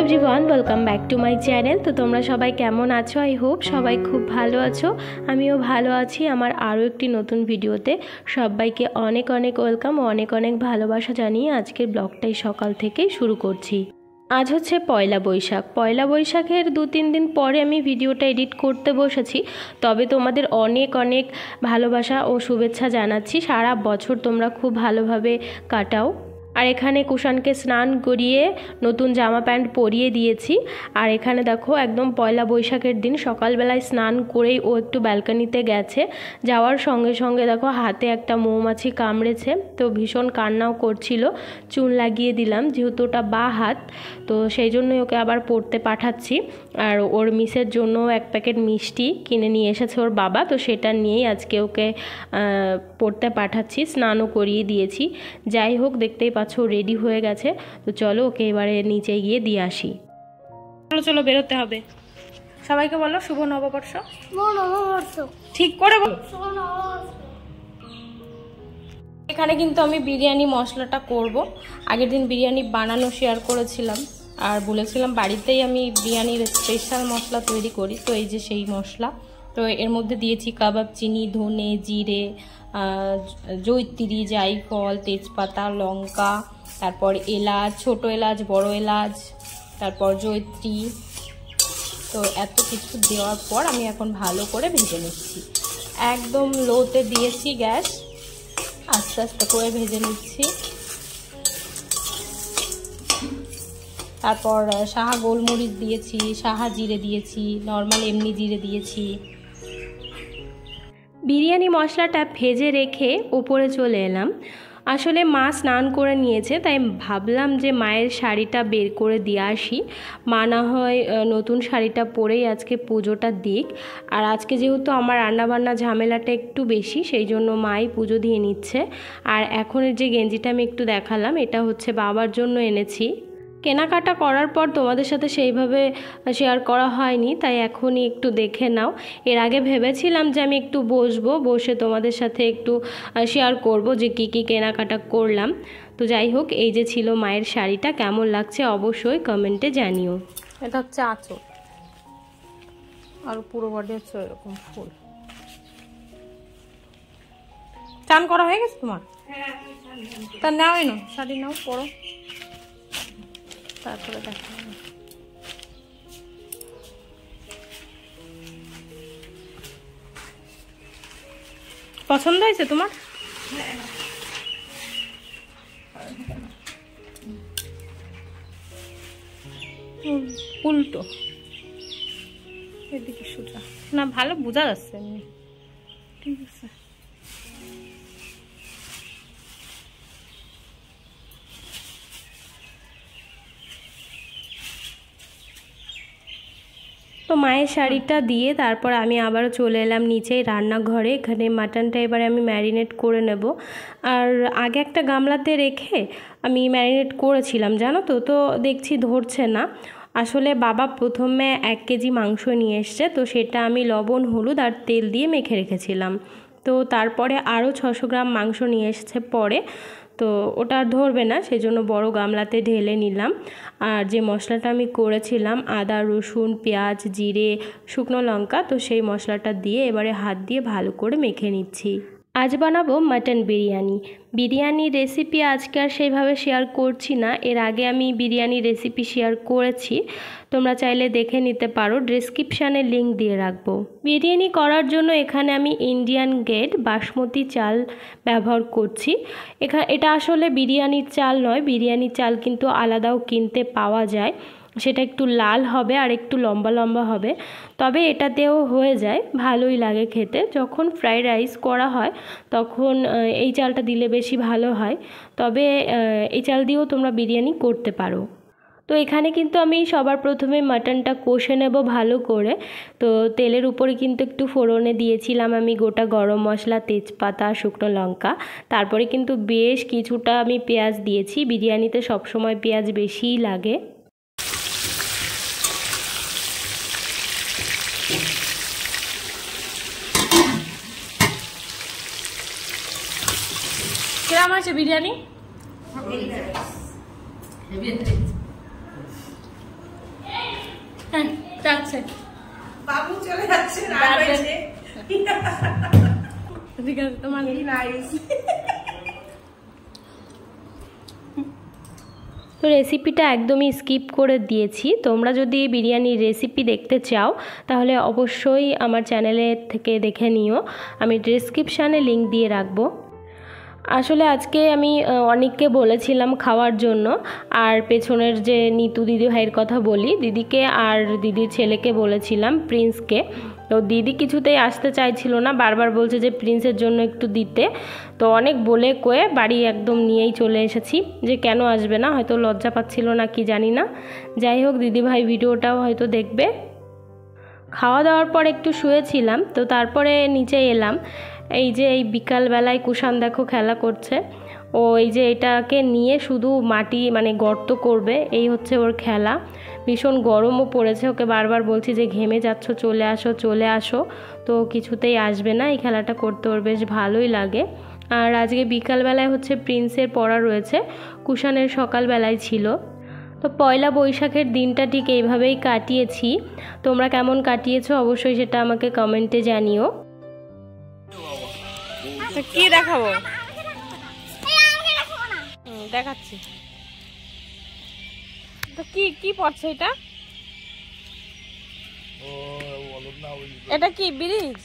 Everyone welcome back to my channel. तो तुम्हारा सबाई केमन आछो? आई होप सबाई खूब भालो आछो। आमिओ भालो आछि। आमार आरो एकटी नतून भिडियोते सबाइके अनेक अनेक वेलकाम और अनेक अनेक भालोबासा जानिए आजकेर ब्लगटाई सकाल थेकेई शुरू करछि। आज होच्छे पयला बैशाख। पयला बैशाखेर 2-3 दिन परे आमी भिडियोटा एडिट करते बसेछि। तबे तोमादेर अनेक अनेक भालोबासा और शुभेच्छा जानाच्छि। सारा बछर तोमरा खूब भालोभाबे काटाओ। और एखाने कुशानके स्नान करिए नतून जामा पैंट परिए दिएछि। और एखाने देखो एकदम पयला बैशाखेर दिन सकाल बेलाय स्नान करेई ओ एकटु ब्यालकनिते गेছে। जाओयार संगे संगे देखो हाथे एकटा मौमाছি कामড়েছে। तो भीषण कान्नाओ करछिलो। चुन लागिए दिलाम जेहेतु ओटा बा हाथ, तो सेई जोन्नोई ओके आबार पड़ते पाठाচ্ছি। और ओर मिसेर जोन्नो एक पैकेट मिष्टि किने निये एसेছে ओर बाबा, तो सेटा निয়েই आजके ओके पड़ते पाठाচ্ছি। स्नानও करिए दिएছি। যাই হোক দেখতেই रेडी हो गेছে। तो चलो ओके एबारे नीचे गিয়ে দিয়ে আসি। चलो चलो বেরোতে হবে। সবাইকে বলো শুভ নববর্ষ। শুভ নববর্ষ ঠিক করে বলো। শুভ নববর্ষ। এখানে কিন্তু আমি বিরিয়ানি মশলাটা করব। আগের দিন বিরিয়ানি বানানো শেয়ার করেছিলাম আর বলেছিলাম বাড়িতেই আমি বিরিয়ানির স্পেশাল মশলা তৈরি করি। তো এই যে সেই মশলা। তো এর মধ্যে দিয়েছি কাবাব চিনি, ধনে, জিরে, জয়িত্রী, জায়ফল, তেজপাতা, লঙ্কা, তারপর এলাচ, ছোট এলাচ, বড় এলাচ, তারপর জয়িত্রী। তো এত কিছু দেওয়ার পর আমি এখন ভালো করে ভেজে নিচ্ছি। একদম লোতে দিয়েছি গ্যাস, আস্তে আস্তে করে ভেজে নিচ্ছি। তারপর সাহা গোলমরিচ দিয়েছি, সাহা জিরে দিয়েছি, নর্মাল এমনি জিরে দিয়েছি। বিরিয়ানি মশলাটা ভেজে রেখে উপরে চলে এলাম। আসলে মা স্নান করে নিয়েছে, তাই ভাবলাম যে মায়ের শাড়িটা বের করে দিয়ে আসি। মা না হয় নতুন শাড়িটা পরেই আজকে পুজোটা দিক। আর আজকে যেহেতু আমার রান্নাবান্না ঝামেলাটা একটু বেশি, সেই জন্য মাই পুজো দিয়ে নিচ্ছে। আর এখনের যে গেঞ্জিটা আমি একটু দেখালাম, এটা হচ্ছে বাবার জন্য এনেছি। কেনাকাটা করার পর তোমাদের সাথে সেইভাবে শেয়ার করা হয়নি, তাই এখনই একটু দেখে নাও। এর আগে ভেবেছিলাম যে আমি একটু বসে তোমাদের সাথে একটু শেয়ার করব যে কী কী কেনাকাটা করলাম। তো যাই হোক, এই যে ছিল মায়ের শাড়িটা, কেমন লাগছে অবশ্যই কমেন্টে জানিও। এটা হচ্ছে আঁচল আর পুরো বডি হচ্ছে এরকম ফুল। চান করা হয়ে গেছে তোমার? তা নাও এনো শাড়ি নাও, পরো, তারপরে দেখা হবে। পছন্দ হয়েছে তোমার? উল্টো এদিকে সোজা না, ভালো বোঝা যাচ্ছে। ঠিক আছে। তো মায়ের শাড়িটা দিয়ে তারপর আমি আবারও চলে এলাম নিচেই রান্নাঘরে। এখানে মাটনটা এবারে আমি ম্যারিনেট করে নেব। আর আগে একটা গামলাতে রেখে আমি ম্যারিনেট করেছিলাম, জানো তো। তো দেখছি ধরছে না। আসলে বাবা প্রথমে 1 কেজি মাংস নিয়ে এসছে, তো সেটা আমি লবণ, হলুদ আর তেল দিয়ে মেখে রেখেছিলাম। তো তারপরে আরও 600 গ্রাম মাংস নিয়ে এসেছে পরে, তো ওটা আর ধরবে না, সেজন্য বড় গামলাতে ঢেলে নিলাম। আর যে মশলাটা আমি করেছিলাম আদা, রসুন, পেঁয়াজ, জিরে, শুকনো লঙ্কা, তো সেই মশলাটা দিয়ে এবারে হাত দিয়ে ভালো করে মেখে নিচ্ছি। আজ বানাবো মাটন বিরিয়ানি। বিরিয়ানির রেসিপি আজকে আর সেইভাবে শেয়ার করছি না। এর আগে আমি বিরিয়ানির রেসিপি শেয়ার করেছি, তোমরা চাইলে দেখে নিতে পারো, ডেসক্রিপশানে লিঙ্ক দিয়ে রাখবো। বিরিয়ানি করার জন্য এখানে আমি ইন্ডিয়ান গেট বাসমতি চাল ব্যবহার করছি। এটা আসলে বিরিয়ানির চাল নয়, বিরিয়ানির চাল কিন্তু আলাদাও কিনতে পাওয়া যায়। সেটা একটু লাল হবে আর একটু লম্বা লম্বা হবে, তবে এটাতেও হয়ে যায়, ভালোই লাগে খেতে। যখন ফ্রাইড রাইস করা হয় তখন এই চালটা দিলে বেশি ভালো হয়, তবে এই চাল দিয়েও তোমরা বিরিয়ানি করতে পারো। তো এখানে কিন্তু আমি সবার প্রথমে মাটনটা কষে নেব ভালো করে। তো তেলের উপরে কিন্তু একটু ফোড়নে দিয়েছিলাম আমি গোটা গরম মশলা, তেজপাতা, শুকনো লঙ্কা। তারপরে কিন্তু বেশ কিছুটা আমি পেঁয়াজ দিয়েছি। বিরিয়ানিতে সবসময় পেঁয়াজ বেশিই লাগে। কেমন আছে বিরিয়ানি? যাচ্ছে বাবু চলে যাচ্ছে রাত হয়েছে ঠিক আছে তোমার নাইস। তো রেসিপিটা একদমই স্কিপ করে দিয়েছি। তোমরা যদি বিরিয়ানির রেসিপি দেখতে চাও তাহলে অবশ্যই আমার চ্যানেলে থেকে দেখে নিও, আমি ডেসক্রিপশানে লিংক দিয়ে রাখবো। আসলে আজকে আমি অনেককে বলেছিলাম খাওয়ার জন্য, আর পেছনের যে নিতু দিদি ভাইয়ের কথা বলি, দিদিকে আর দিদির ছেলেকে বলেছিলাম, প্রিন্সকে। তো দিদি কিছুতেই আসতে চাইছিল না, বারবার বলছে যে প্রিন্সের জন্য একটু দিতে। তো অনেক বলে কয়ে বাড়ি একদম নিয়েই চলে এসেছি, যে কেন আসবে না, হয়তো লজ্জা পাচ্ছিল না কি জানি না। যাই হোক, দিদি ভাই ভিডিওটাও হয়তো দেখবে। খাওয়া দাওয়ার পর একটু শুয়েছিলাম, তো তারপরে নিচে এলাম। এই যে এই বিকালবেলায় কুষাণ দেখো খেলা করছে, ও এই যে এটাকে নিয়ে শুধু মাটি মানে গর্ত করবে, এই হচ্ছে ওর খেলা। ভীষণ গরমও পড়েছে, ওকে বারবার বলছি যে ঘেমে যাচ্ছ, চলে আসো চলে আসো, তো কিছুতেই আসবে না। এই খেলাটা করতে ওর বেশ ভালোই লাগে। আর আজকে বিকালবেলায় হচ্ছে প্রিন্সের পড়া রয়েছে, কুষাণের সকালবেলায় ছিল। তো পয়লা বৈশাখের দিনটা ঠিক এইভাবেই কাটিয়েছি। তোমরা কেমন কাটিয়েছো অবশ্যই সেটা আমাকে কমেন্টে জানিও। কি দেখাবো? দেখাচ্ছি। তো কি কি পড়ছে এটা? এটা কি ব্রিজ?